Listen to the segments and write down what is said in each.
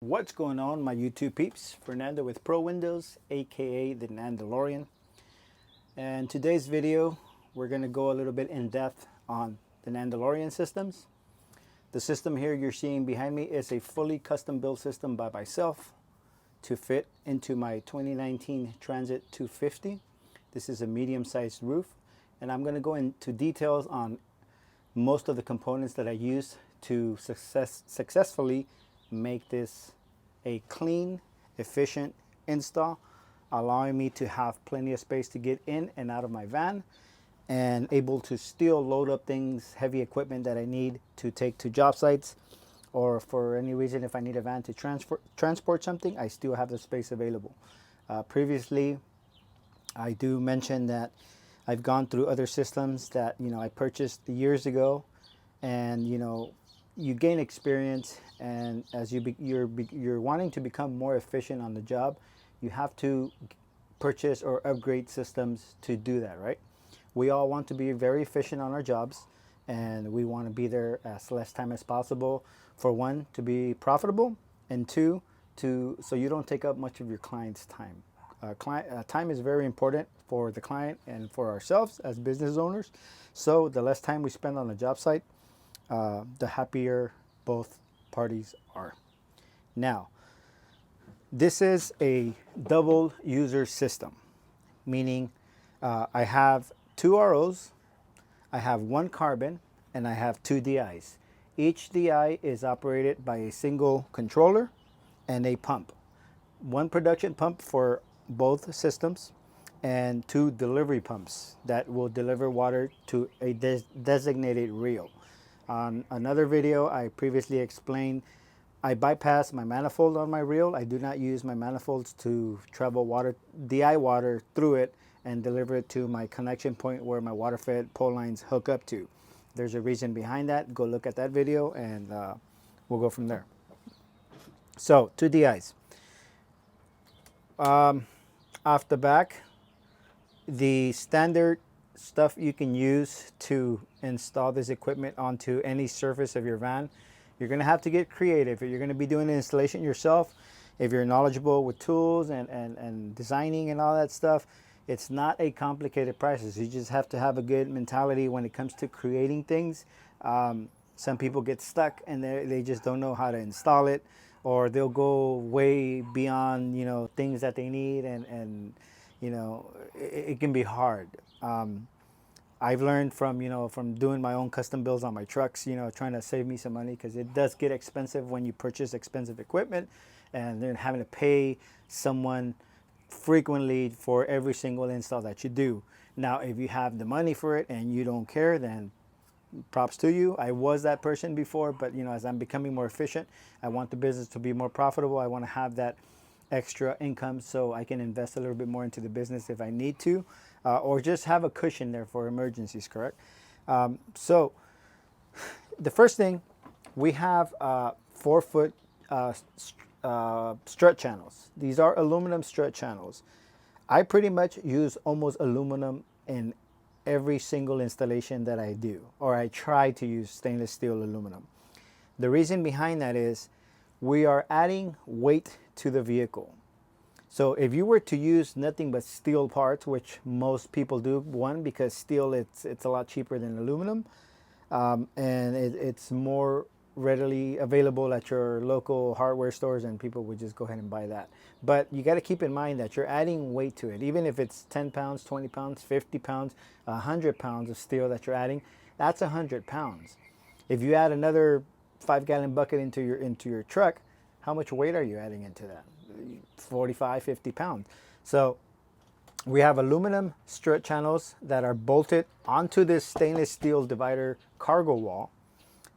What's going on, my YouTube peeps? Fernando with Pro Windows, aka the Nandolorian. And today's video, we're going to go a little bit in depth on the Nandolorian systems. The system here you're seeing behind me is a fully custom built system by myself to fit into my 2019 Transit 250. This is a medium-sized roof, and I'm going to go into details on most of the components that I use to successfully make this a clean, efficient install, allowing me to have plenty of space to get in and out of my van and able to still load up things, heavy equipment that I need to take to job sites, or for any reason if I need a van to transport something, I still have the space available. Previously, I do mention that I've gone through other systems that I purchased years ago, and you gain experience, and as you're wanting to become more efficient on the job, you have to purchase or upgrade systems to do that, right? We all want to be very efficient on our jobs, and we want to be there as less time as possible. For one, to be profitable, and two, so you don't take up much of your client's time. Time is very important for the client and for ourselves as business owners. So the less time we spend on a job site, the happier both parties are. Now, this is a double user system, meaning I have two ROs, I have one carbon, and I have two DIs. Each DI is operated by a single controller and a pump. One production pump for both systems and two delivery pumps that will deliver water to a designated reel. On another video, I previously explained I bypass my manifold on my reel. I do not use my manifolds to travel water, DI water through it and deliver it to my connection point where my water fed pole lines hook up to. There's a reason behind that. Go look at that video and we'll go from there. So, two DIs. Off the back, the standard stuff you can use to install this equipment onto any surface of your van. You're going to have to get creative. If you're going to be doing the installation yourself, if you're knowledgeable with tools and designing and all that stuff, it's not a complicated process. You just have to have a good mentality when it comes to creating things. Some people get stuck and they just don't know how to install it, or they'll go way beyond things that they need, and it can be hard. I've learned from doing my own custom builds on my trucks, trying to save me some money, because it does get expensive when you purchase expensive equipment and then having to pay someone frequently for every single install that you do. Now, if you have the money for it and you don't care, then props to you. I was that person before, but as I'm becoming more efficient, I want the business to be more profitable. I want to have that extra income so I can invest a little bit more into the business if I need to, or just have a cushion there for emergencies, correct? So the first thing, we have 4-foot strut channels. These are aluminum strut channels. I pretty much use almost aluminum in every single installation that I do, or I try to use stainless steel aluminum. The reason behind that is we are adding weight to the vehicle. So if you were to use nothing but steel parts, which most people do, one, because steel, it's a lot cheaper than aluminum, and it's more readily available at your local hardware stores, and people would just go ahead and buy that. But you got to keep in mind that you're adding weight to it. Even if it's 10 pounds, 20 pounds, 50 pounds, 100 pounds of steel that you're adding, that's 100 pounds. If you add another 5-gallon bucket into your truck, how much weight are you adding into that? 45, 50 pounds. So we have aluminum strut channels that are bolted onto this stainless steel divider cargo wall.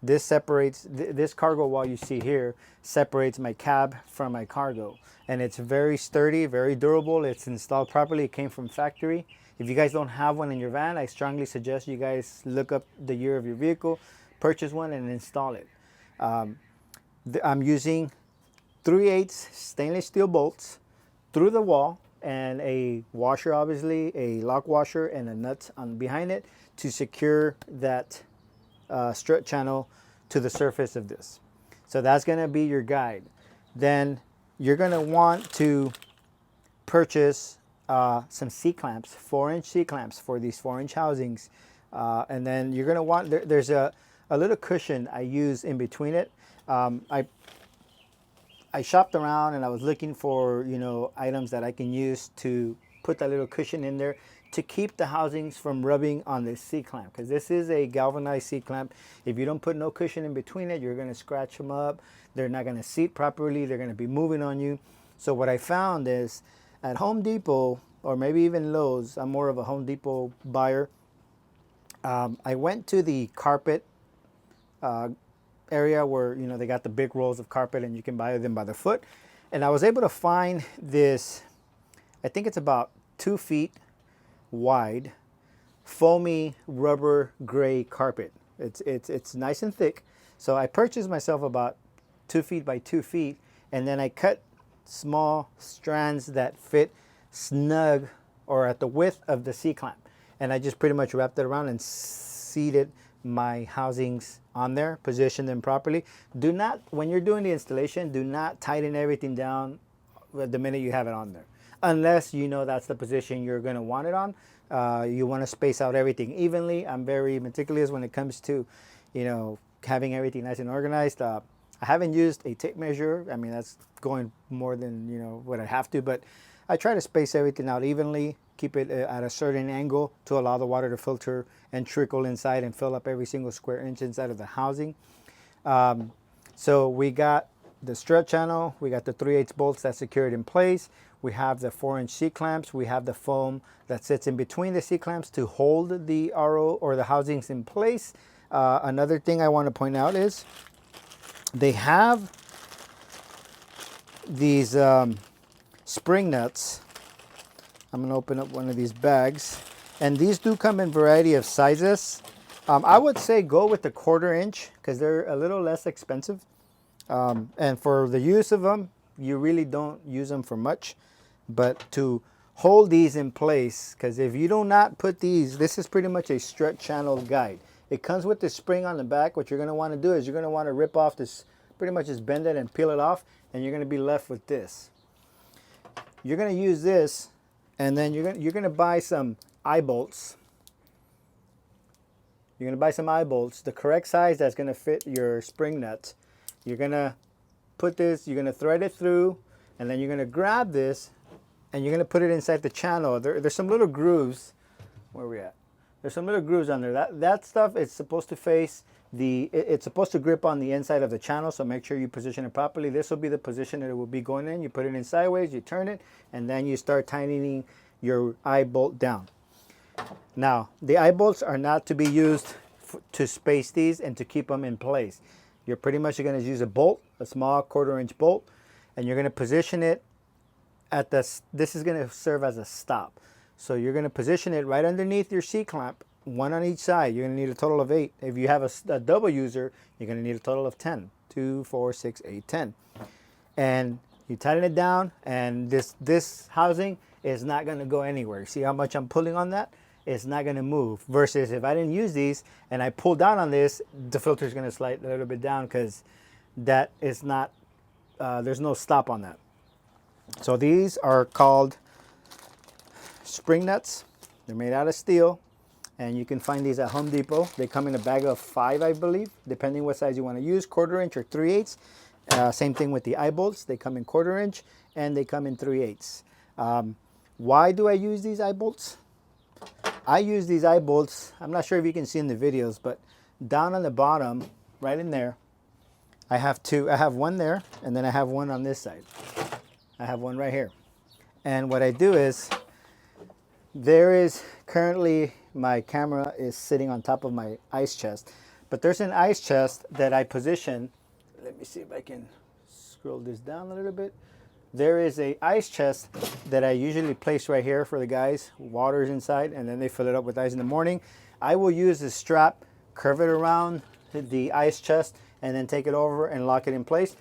This separates, this cargo wall you see here separates my cab from my cargo. And it's very sturdy, very durable. It's installed properly. It came from factory. If you guys don't have one in your van, I strongly suggest you guys look up the year of your vehicle, purchase one, and install it. I'm using 3/8 stainless steel bolts through the wall, and a washer, obviously, a lock washer, and a nut on behind it to secure that strut channel to the surface of this. So that's going to be your guide. then you're going to want to purchase some C-clamps, 4-inch C-clamps for these 4-inch housings. And then you're going to want, there's a little cushion I use in between it. I shopped around and I was looking for, you know, items that I can use to put that little cushion in there to keep the housings from rubbing on this C-clamp, because this is a galvanized C-clamp. If you don't put no cushion in between it, you're going to scratch them up. They're not going to seat properly. They're going to be moving on you. So what I found is at Home Depot, or maybe even Lowe's, I'm more of a Home Depot buyer. I went to the carpet area where, you know, they got the big rolls of carpet and you can buy them by the foot. And I was able to find this, I think it's about 2 feet wide, foamy rubber gray carpet. It's nice and thick. So I purchased myself about 2 feet by 2 feet, and then I cut small strands that fit snug or at the width of the C-clamp. And I just pretty much wrapped it around and seated my housings on there, position them properly. Do not, when you're doing the installation, do not tighten everything down the minute you have it on there, unless you know that's the position you're going to want it on. You want to space out everything evenly. I'm very meticulous when it comes to, you know, having everything nice and organized. I haven't used a tape measure. I mean, that's going more than, you know, what I have to, but I try to space everything out evenly, keep it at a certain angle to allow the water to filter and trickle inside and fill up every single square inch inside of the housing. So we got the strut channel, we got the 3/8 bolts that secure it in place. We have the 4-inch C-clamps. We have the foam that sits in between the C-clamps to hold the RO or the housings in place. Another thing I want to point out is they have these spring nuts. I'm going to open up one of these bags, and these do come in variety of sizes. I would say go with the 1/4 inch because they're a little less expensive. And for the use of them, you really don't use them for much, but to hold these in place, because if you do not put these, this is pretty much a strut channel guide. It comes with the spring on the back. What you're going to want to do is you're going to want to rip off this, pretty much just bend it and peel it off, and you're going to be left with this. You're going to use this, and then you're going to buy some eye bolts. You're going to buy some eye bolts, the correct size that's going to fit your spring nuts. You're going to put this, you're going to thread it through, and then you're going to grab this and you're going to put it inside the channel. There's some little grooves. Where are we at? There's some little grooves on there. That stuff is supposed to face it's supposed to grip on the inside of the channel, so make sure you position it properly. This will be the position that it will be going in. You put it in sideways, you turn it, and then you start tightening your eye bolt down. Now, the eye bolts are not to be used to space these and to keep them in place. You're pretty much going to use a bolt, a small 1/4 inch bolt, and you're going to position it at this is going to serve as a stop. So you're going to position it right underneath your C-clamp, one on each side. You're going to need a total of 8. If you have a double user, you're going to need a total of 10. 2, 4, 6, 8, 10. And you tighten it down, and this housing is not going to go anywhere. See how much I'm pulling on that? It's not going to move. Versus if I didn't use these and I pull down on this, the filter is going to slide a little bit down because that is not, there's no stop on that. So these are called spring nuts. They're made out of steel, and you can find these at Home Depot. They come in a bag of 5, I believe, depending what size you want to use, 1/4 inch or 3/8. Same thing with the eye bolts. They come in 1/4 inch and they come in 3/8. Why do I use these eye bolts? I use these eye bolts, I'm not sure if you can see in the videos, but down on the bottom, right in there, I have two. I have one there, and then I have one on this side. I have one right here. And what I do is, there is currently, my camera is sitting on top of my ice chest, but there's an ice chest that I position. Let me see if I can scroll this down a little bit. There is a ice chest that I usually place right here for the guys. Water's inside, and then they fill it up with ice in the morning. I will use this strap, curve it around the ice chest, and then take it over and lock it in place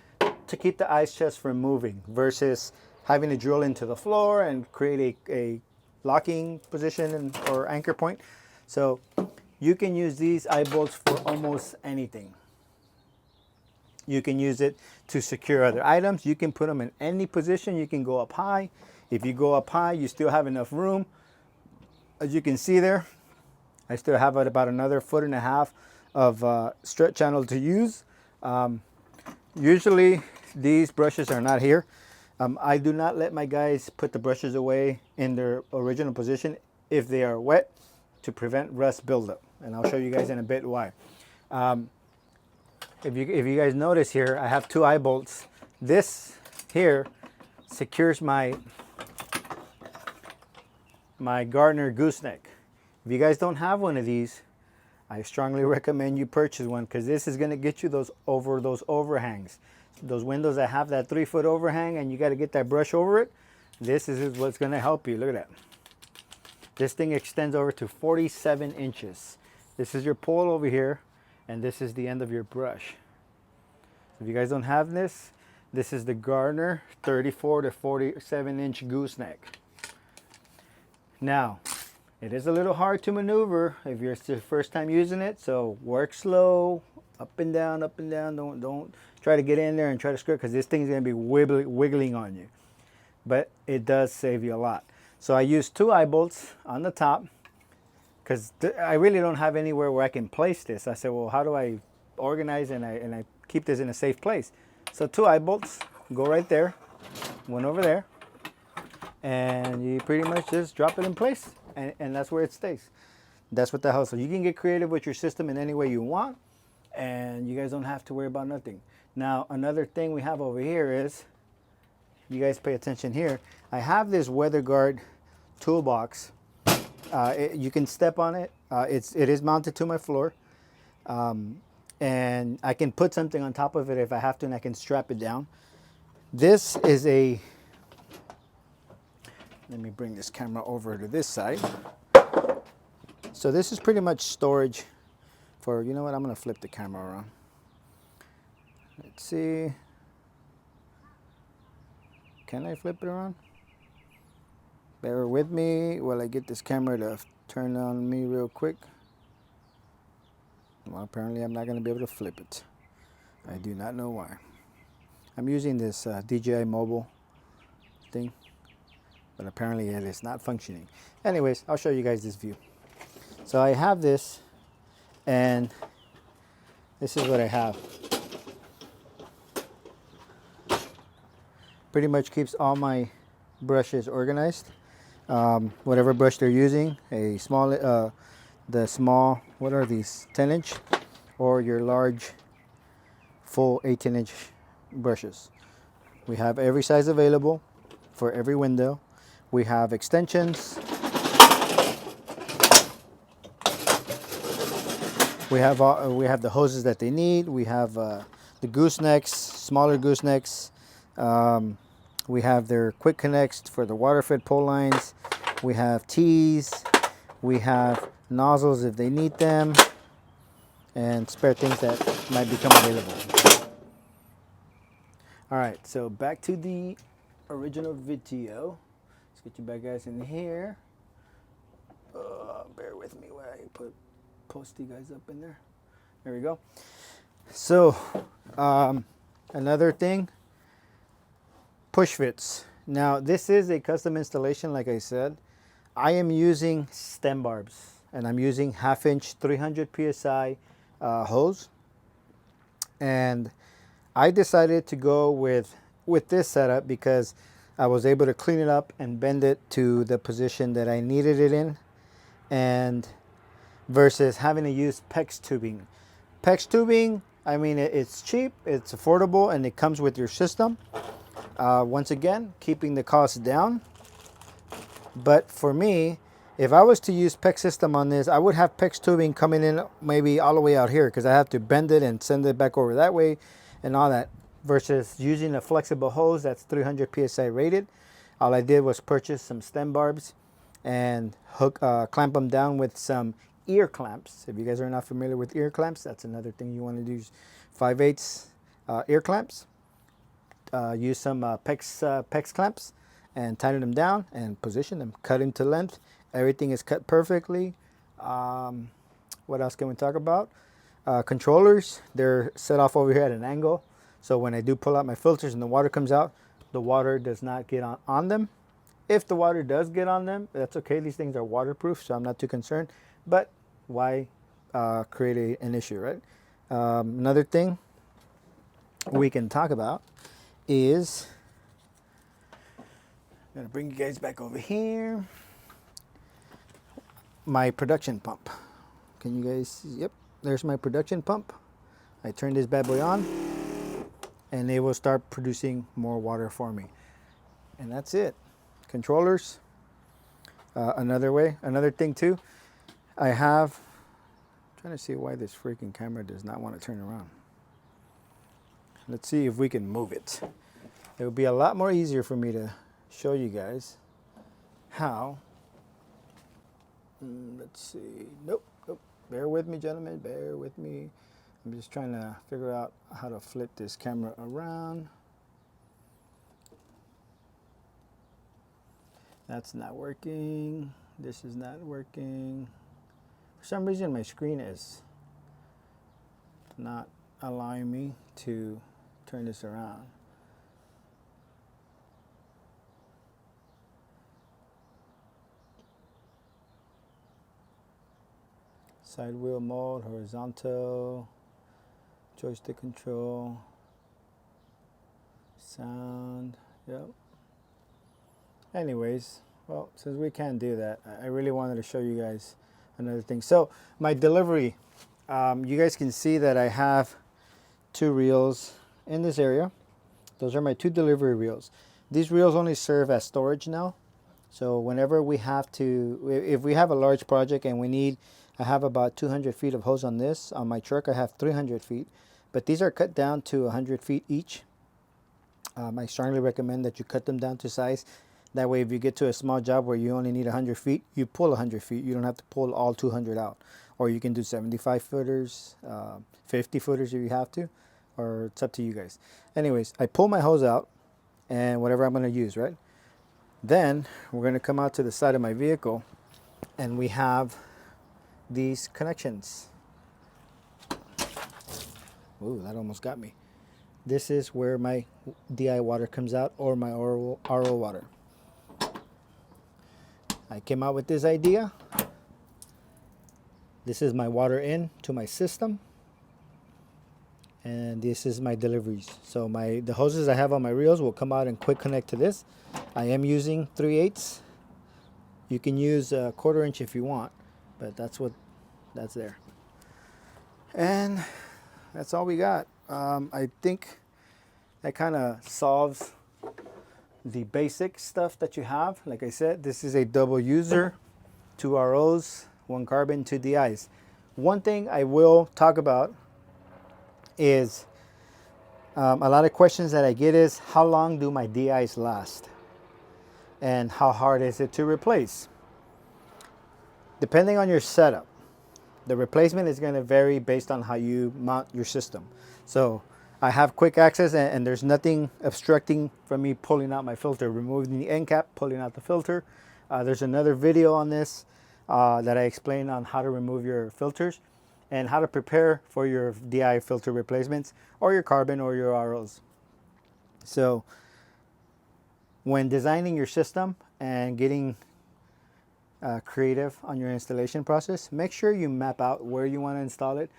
to keep the ice chest from moving, versus having to drill into the floor and create a locking position or anchor point. So you can use these eye bolts for almost anything. You can use it to secure other items. You can put them in any position. You can go up high. If you go up high, you still have enough room. As you can see there, I still have about another 1.5 feet of strut channel to use. Usually these brushes are not here. I do not let my guys put the brushes away in their original position if they are wet, to prevent rust buildup. And I'll show you guys in a bit why. If you guys notice here, I have 2 eye bolts. This here secures my Gardner gooseneck. If you guys don't have one of these, I strongly recommend you purchase one, because this is going to get you those overhangs. Those windows that have that 3-foot overhang and you got to get that brush over it. This is what's going to help you. Look at that. This thing extends over to 47 inches. This is your pole over here, and this is the end of your brush. If you guys don't have this, this is the Gardner 34 to 47 inch gooseneck. Now, it is a little hard to maneuver if you're the first time using it, so work slow, up and down, up and down. Don't try to get in there and try to skirt, because this thing's going to be wiggling on you. But it does save you a lot. So I use 2 eye bolts on the top, because I really don't have anywhere where I can place this. I said, well, how do I organize and I keep this in a safe place? So 2 eye bolts go right there, one over there, and you pretty much just drop it in place, and that's where it stays. That's what the hell. So you can get creative with your system in any way you want, and you guys don't have to worry about nothing. Now, another thing we have over here is, you guys pay attention here, I have this weather guard toolbox. You can step on it. It is mounted to my floor, and I can put something on top of it if I have to, and I can strap it down. This is a, let me bring this camera over to this side. So this is pretty much storage for, you know what, I'm going to flip the camera around. Let's see. Can I flip it around? Bear with me while I get this camera to turn on me real quick. Well, apparently I'm not going to be able to flip it. I do not know why. I'm using this DJI mobile thing, but apparently it is not functioning. Anyways, I'll show you guys this view. So I have this, and this is what I have. Pretty much keeps all my brushes organized. Whatever brush they're using, a small, the small, what are these, 10-inch, or your large, full 18-inch brushes. We have every size available for every window. We have extensions. We have the hoses that they need. We have the goosenecks, smaller goosenecks. We have their quick connects for the water fed pole lines. We have tees. We have nozzles if they need them, and spare things that might become available. All right, so back to the original video. Let's get you back guys in here. Bear with me while I post you guys up in there. There we go. So another thing, push fits. Now this is a custom installation, like I said. I am using stem barbs, and I'm using 1/2 inch 300 psi hose, and I decided to go with this setup because I was able to clean it up and bend it to the position that I needed it in, and versus having to use PEX tubing. PEX tubing, I mean, it's cheap, it's affordable, and it comes with your system. Once again, keeping the cost down. But for me, if I was to use PEX system on this, I would have PEX tubing coming in maybe all the way out here, because I have to bend it and send it back over that way and all that, versus using a flexible hose that's 300 psi rated. All I did was purchase some stem barbs and clamp them down with some ear clamps. If you guys are not familiar with ear clamps, that's another thing you want to do. 5/8 ear clamps. Use some PEX clamps and tighten them down and position them. Cut them to length. Everything is cut perfectly. What else can we talk about? Controllers, they're set off over here at an angle. So when I do pull out my filters and the water comes out, the water does not get on them. If the water does get on them, that's okay. These things are waterproof, so I'm not too concerned. But why create an issue, right? Another thing we can talk about is, I'm gonna bring you guys back over here. My production pump. Can you guys see? Yep, there's my production pump. I turn this bad boy on and it will start producing more water for me. And that's it. Controllers. Another thing too, I have, I'm trying to see why this freaking camera does not want to turn around. Let's see if we can move it. It would be a lot more easier for me to show you guys how. Let's see. Nope. Bear with me, gentlemen. Bear with me. I'm just trying to figure out how to flip this camera around. That's not working. This is not working. For some reason, my screen is not allowing me to turn this around. Side wheel mode, horizontal, joystick control, sound, yep. Anyways, well, since we can't do that, I really wanted to show you guys another thing. So my delivery, you guys can see that I have 2 reels in this area. Those are my 2 delivery reels. These reels only serve as storage now. So whenever we have to, if we have a large project and we need, I have about 200 feet of hose on this. On my truck, I have 300 feet. But these are cut down to 100 feet each. I strongly recommend that you cut them down to size. That way, if you get to a small job where you only need 100 feet, you pull 100 feet. You don't have to pull all 200 out. Or you can do 75 footers, 50 footers if you have to. Or it's up to you guys. Anyways, I pull my hose out and whatever I'm going to use, right? Then we're going to come out to the side of my vehicle and we have these connections. Ooh, that almost got me. This is where my DI water comes out, or my RO water. I came out with this idea. This is my water in to my system. And this is my deliveries. So the hoses I have on my reels will come out and quick connect to this. I am using 3/8. You can use a 1/4 inch if you want, but that's there. And that's all we got. I think that kind of solves the basic stuff that you have. Like I said, this is a double user, 2 ROs, 1 carbon, 2 DIs. One thing I will talk about is a lot of questions that I get is, how long do my DIs last? And how hard is it to replace? Depending on your setup, the replacement is going to vary based on how you mount your system. So I have quick access and there's nothing obstructing from me pulling out my filter, removing the end cap, pulling out the filter. There's another video on this that I explain on how to remove your filters and how to prepare for your DI filter replacements or your carbon or your ROs. So when designing your system and getting creative on your installation process, make sure you map out where you want to install it.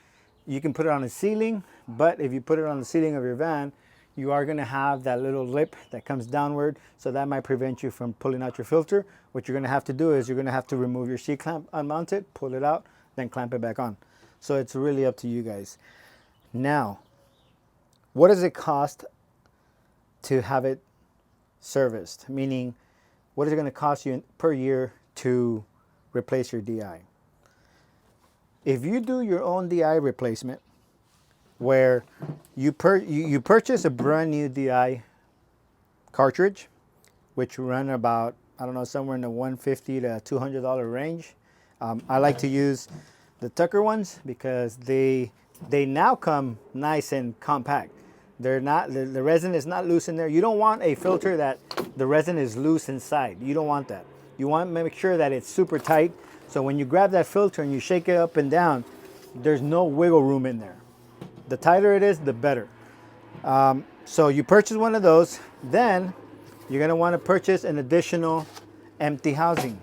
You can put it on the ceiling, but if you put it on the ceiling of your van, you are going to have that little lip that comes downward, so that might prevent you from pulling out your filter. What you're going to have to do is you're going to have to remove your C-clamp, unmount it, pull it out, then clamp it back on. So it's really up to you guys. Now, what does it cost to have it serviced? Meaning, what is it going to cost you per year to replace your DI? If you do your own DI replacement, where you purchase a brand new DI cartridge, which run about, I don't know, somewhere in the $150 to $200 range. I like to use the Tucker ones because they now come nice and compact. They're not, the resin is not loose in there. You don't want a filter that the resin is loose inside. You don't want that. You want to make sure that it's super tight. So when you grab that filter and you shake it up and down, there's no wiggle room in there. The tighter it is, the better. So you purchase one of those, then you're going to want to purchase an additional empty housing.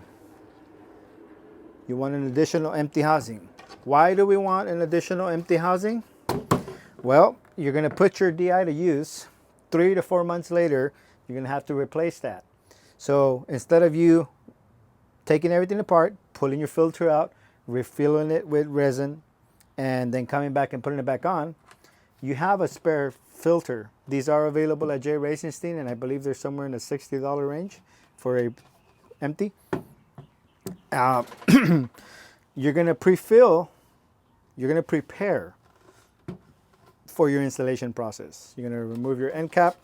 You want an additional empty housing. Why do we want an additional empty housing? Well, you're going to put your DI to use. 3 to 4 months later, you're going to have to replace that. So instead of you taking everything apart, pulling your filter out, refilling it with resin, and then coming back and putting it back on, you have a spare filter. These are available at J. Racingstein, and I believe they're somewhere in the $60 range for a empty. You're going to pre-fill, you're going to prepare for your installation process. You're going to remove your end cap.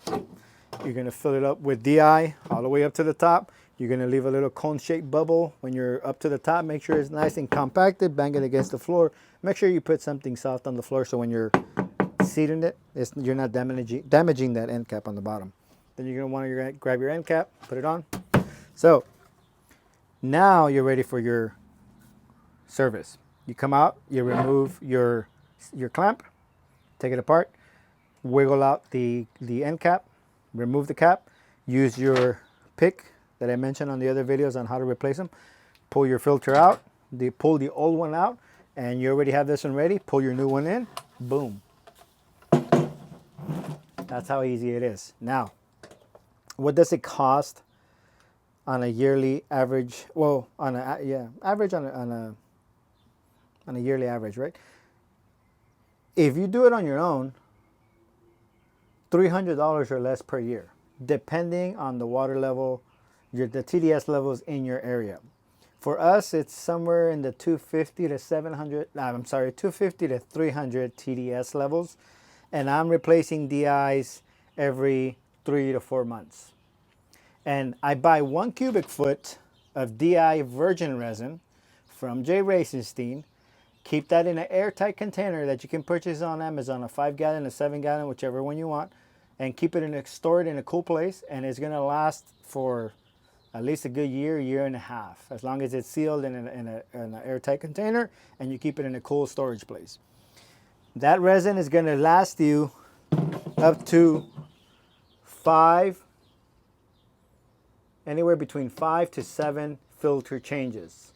You're going to fill it up with DI all the way up to the top. You're going to leave a little cone-shaped bubble when you're up to the top. Make sure it's nice and compacted. Bang it against the floor. Make sure you put something soft on the floor so when you're seating it, you're not damaging that end cap on the bottom. Then you're going to want to grab your end cap, put it on. So now you're ready for your service. You come out, you remove your clamp, take it apart, wiggle out the end cap, remove the cap, use your pick that I mentioned on the other videos on how to replace them. Pull your filter out, pull the old one out, and you already have this one ready. Pull your new one in, boom. That's how easy it is. Now, what does it cost on a yearly average? Well, on a yearly average, right? If you do it on your own, $300 or less per year, depending on the water level, the TDS levels in your area. For us, it's somewhere in the 250 to 300 TDS levels, and I'm replacing DIs every 3 to 4 months. And I buy 1 cubic foot of DI virgin resin from J. Racingstein. Keep that in an airtight container that you can purchase on Amazon, a 5-gallon, a 7-gallon, whichever one you want, and keep it store it in a cool place, and it's going to last for at least a good year and a half, as long as it's sealed in an airtight container and you keep it in a cool storage place. That resin is going to last you up to anywhere between 5 to 7 filter changes.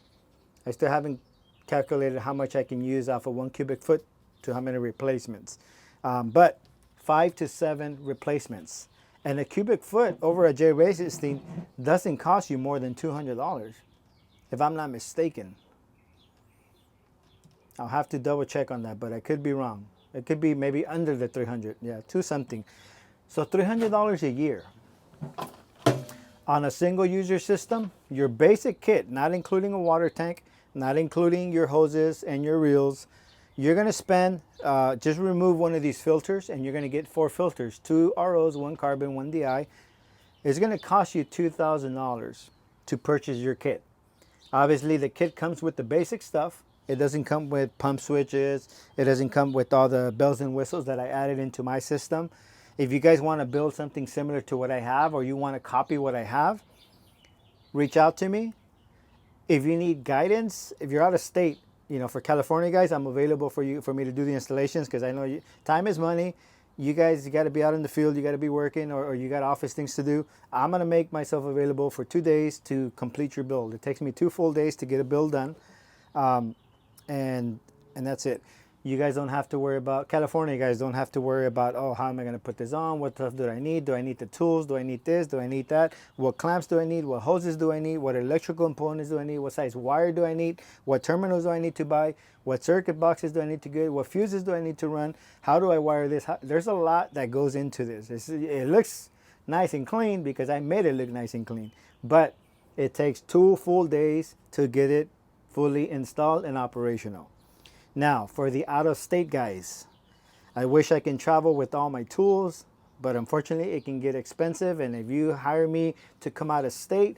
I still haven't calculated how much I can use off of 1 cubic foot to how many replacements, but 5 to 7 replacements. And a cubic foot over at J. Racingstein doesn't cost you more than $200, if I'm not mistaken. I'll have to double check on that, but I could be wrong. It could be maybe under the 300, yeah, 2 something. So $300 a year. On a single user system, your basic kit, not including a water tank, not including your hoses and your reels, you're going to spend, just remove one of these filters and you're going to get 4 filters, 2 ROs, 1 carbon, 1 DI. It's going to cost you $2,000 to purchase your kit. Obviously, the kit comes with the basic stuff. It doesn't come with pump switches. It doesn't come with all the bells and whistles that I added into my system. If you guys want to build something similar to what I have, or you want to copy what I have, reach out to me. If you need guidance, if you're out of state, you know, for California guys, I'm available for me to do the installations, because I know time is money. You guys, you got to be out in the field, you got to be working, or you got office things to do. I'm going to make myself available for 2 days to complete your build. It takes me 2 full days to get a build done, and that's it. You guys don't have to worry about, California guys don't have to worry about, oh, how am I going to put this on? What stuff do I need? Do I need the tools? Do I need this? Do I need that? What clamps do I need? What hoses do I need? What electrical components do I need? What size wire do I need? What terminals do I need to buy? What circuit boxes do I need to get? What fuses do I need to run? How do I wire this? There's a lot that goes into this. It looks nice and clean because I made it look nice and clean. But it takes 2 full days to get it fully installed and operational. Now, for the out-of-state guys, I wish I can travel with all my tools, but unfortunately it can get expensive. And if you hire me to come out of state,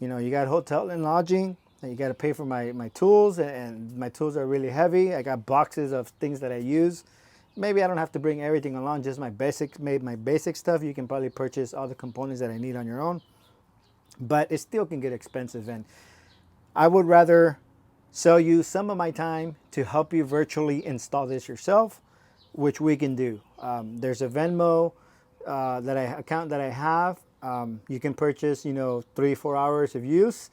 you know, you got hotel and lodging, and you got to pay for my tools, and my tools are really heavy. I got boxes of things that I use. Maybe I don't have to bring everything along, just my basic stuff. You can probably purchase all the components that I need on your own, but it still can get expensive. And I would rather sell you some of my time to help you virtually install this yourself, which we can do. There's a Venmo account that I have. You can purchase, 3-4 hours of use.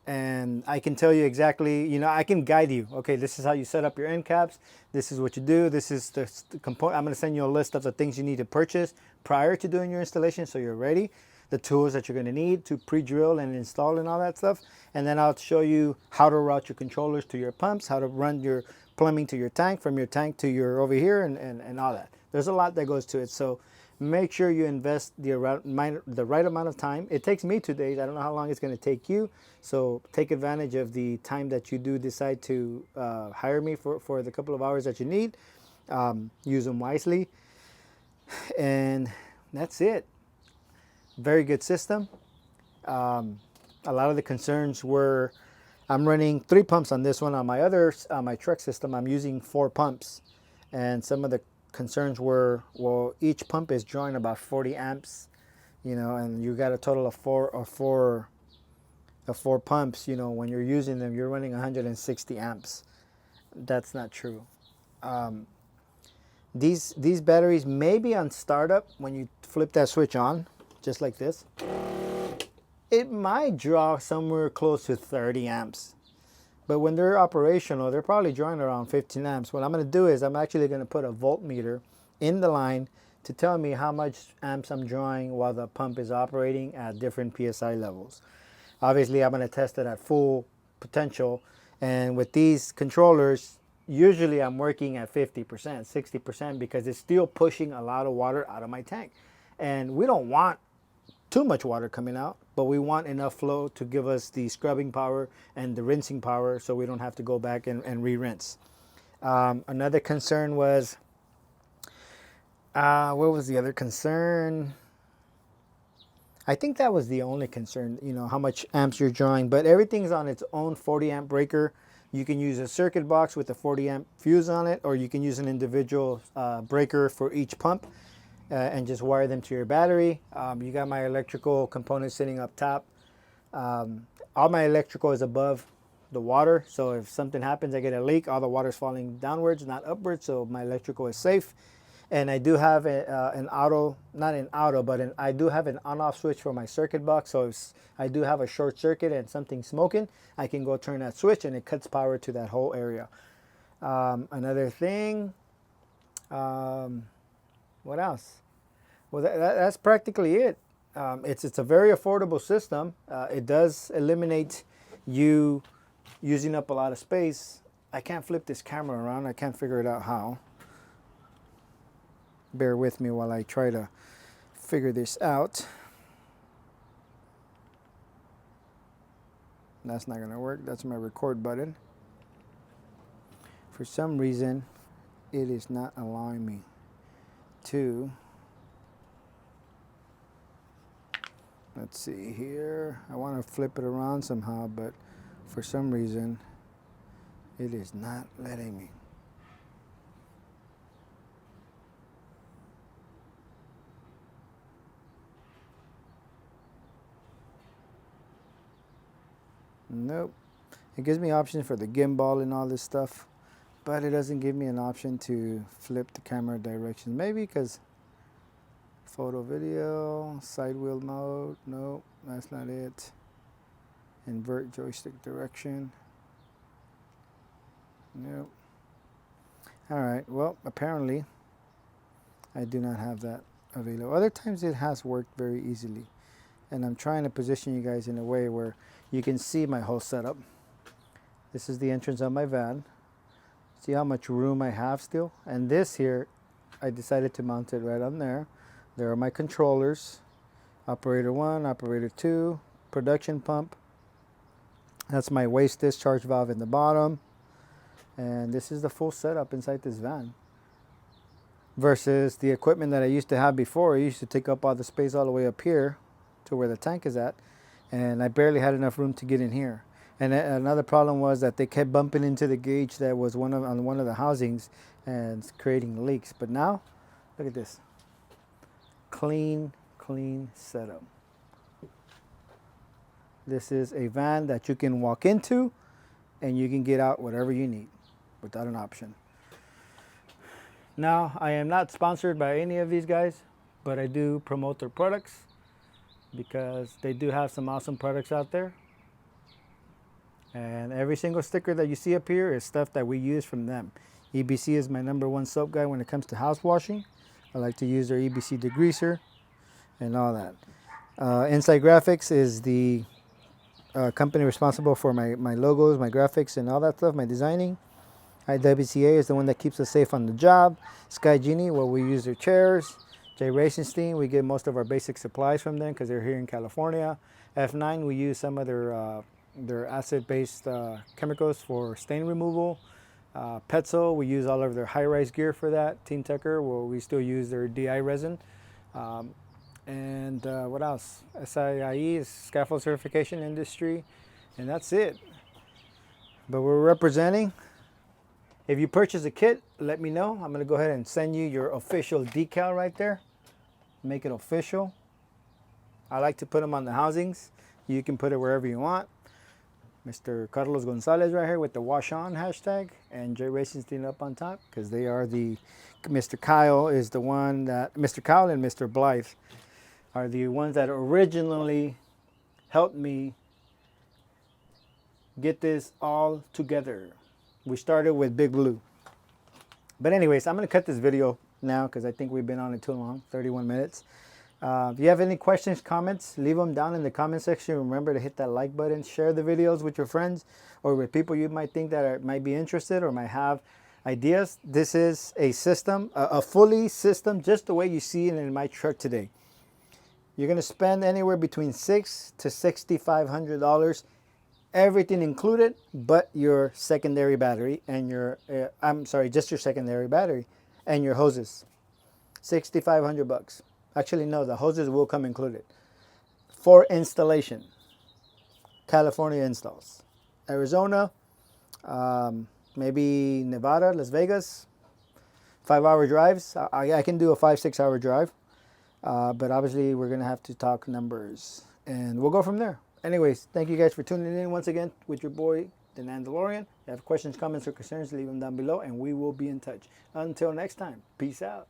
And I can tell you exactly, I can guide you. Okay, this is how you set up your end caps. This is what you do. This is the component. I'm going to send you a list of the things you need to purchase prior to doing your installation so you're ready. The tools that you're going to need to pre-drill and install and all that stuff. And then I'll show you how to route your controllers to your pumps, how to run your plumbing to your tank, from your tank to your over here, and all that. There's a lot that goes to it. So make sure you invest the right amount of time. It takes me 2 days. I don't know how long it's going to take you. So take advantage of the time that you do decide to hire me for the couple of hours that you need. Use them wisely. And that's it. Very good system. A lot of the concerns were, I'm running 3 pumps on this one. On my truck system, I'm using 4 pumps. And some of the concerns were, well, each pump is drawing about 40 amps, and you got a total of four pumps. When you're using them, you're running 160 amps. That's not true. These batteries, maybe on startup, when you flip that switch on, just like this, it might draw somewhere close to 30 amps. But when they're operational, they're probably drawing around 15 amps. What I'm going to do is I'm actually going to put a voltmeter in the line to tell me how much amps I'm drawing while the pump is operating at different PSI levels. Obviously, I'm going to test it at full potential. And with these controllers, usually I'm working at 50%, 60%, because it's still pushing a lot of water out of my tank. And we don't want too much water coming out, but we want enough flow to give us the scrubbing power and the rinsing power so we don't have to go back and re-rinse. Another concern was, what was the other concern? I think that was the only concern, how much amps you're drawing, but everything's on its own 40 amp breaker. You can use a circuit box with a 40 amp fuse on it, or you can use an individual breaker for each pump. And just wire them to your battery. You got my electrical components sitting up top. All my electrical is above the water, so if something happens, I get a leak, all the water's falling downwards, not upwards, so my electrical is safe. And I do have an auto, not an auto, but I do have an on-off switch for my circuit box, so if I do have a short circuit and something's smoking, I can go turn that switch and it cuts power to that whole area. Another thing, what else? Well, that's practically it. It's a very affordable system. It does eliminate you using up a lot of space. I can't flip this camera around. I can't figure it out how. Bear with me while I try to figure this out. That's not going to work. That's my record button. For some reason, it is not allowing me to. Let's see here. I want to flip it around somehow, but for some reason, it is not letting me. Nope. It gives me options for the gimbal and all this stuff, but it doesn't give me an option to flip the camera direction. Maybe because photo video, side wheel mode, nope, that's not it. Invert joystick direction, nope. All right, well, apparently I do not have that available. Other times it has worked very easily. And I'm trying to position you guys in a way where you can see my whole setup. This is the entrance of my van. See how much room I have still? And this here, I decided to mount it right on there. There are my controllers. Operator 1, operator 2, production pump. That's my waste discharge valve in the bottom. And this is the full setup inside this van. Versus the equipment that I used to have before. I used to take up all the space all the way up here to where the tank is at, and I barely had enough room to get in here. And another problem was that they kept bumping into the gauge that was on one of the housings and creating leaks. But now, look at this. Clean setup. This is a van that you can walk into and you can get out whatever you need without an option. Now, I am not sponsored by any of these guys, but I do promote their products because they do have some awesome products out there. And every single sticker that you see up here is stuff that we use from them. EBC is my #1 soap guy when it comes to house washing. I like to use their EBC degreaser and all that. Inside Graphics is the company responsible for my logos, my graphics, and all that stuff, my designing. IWCA is the one that keeps us safe on the job. Sky Genie, well, we use their chairs. J. Racenstein, we get most of our basic supplies from them because they're here in California. F9, we use some of their acid-based chemicals for stain removal. Petzl, we use all of their high-rise gear for that. Team Tucker, well, we still use their DI resin. And what else? SIIE is Scaffold Certification Industry, and that's it. But we're representing. If you purchase a kit, let me know. I'm going to go ahead and send you your official decal right there. Make it official. I like to put them on the housings. You can put it wherever you want. Mr. Carlos Gonzalez right here with the wash on hashtag, and J. Racenstein up on top, because they are the, Mr. Kyle is the one that, Mr. Kyle and Mr. Blythe are the ones that originally helped me get this all together. We started with Big Blue. But anyways, I'm going to cut this video now because I think we've been on it too long, 31 minutes. If you have any questions, comments, leave them down in the comment section. Remember to hit that like button, share the videos with your friends or with people you might think that might be interested or might have ideas. This is a system, a fully system, just the way you see it in my truck today. You're going to spend anywhere between $600 to $6,500, everything included, but your secondary battery and your, just your secondary battery and your hoses. $6,500. Actually, no, the hoses will come included. For installation, California installs. Arizona, maybe Nevada, Las Vegas, 5-hour drives. I can do a 5-6 hour drive. But obviously we're going to have to talk numbers and we'll go from there. Anyways, thank you guys for tuning in once again with your boy, the Nandolorian. If you have questions, comments, or concerns, leave them down below and we will be in touch. Until next time, peace out.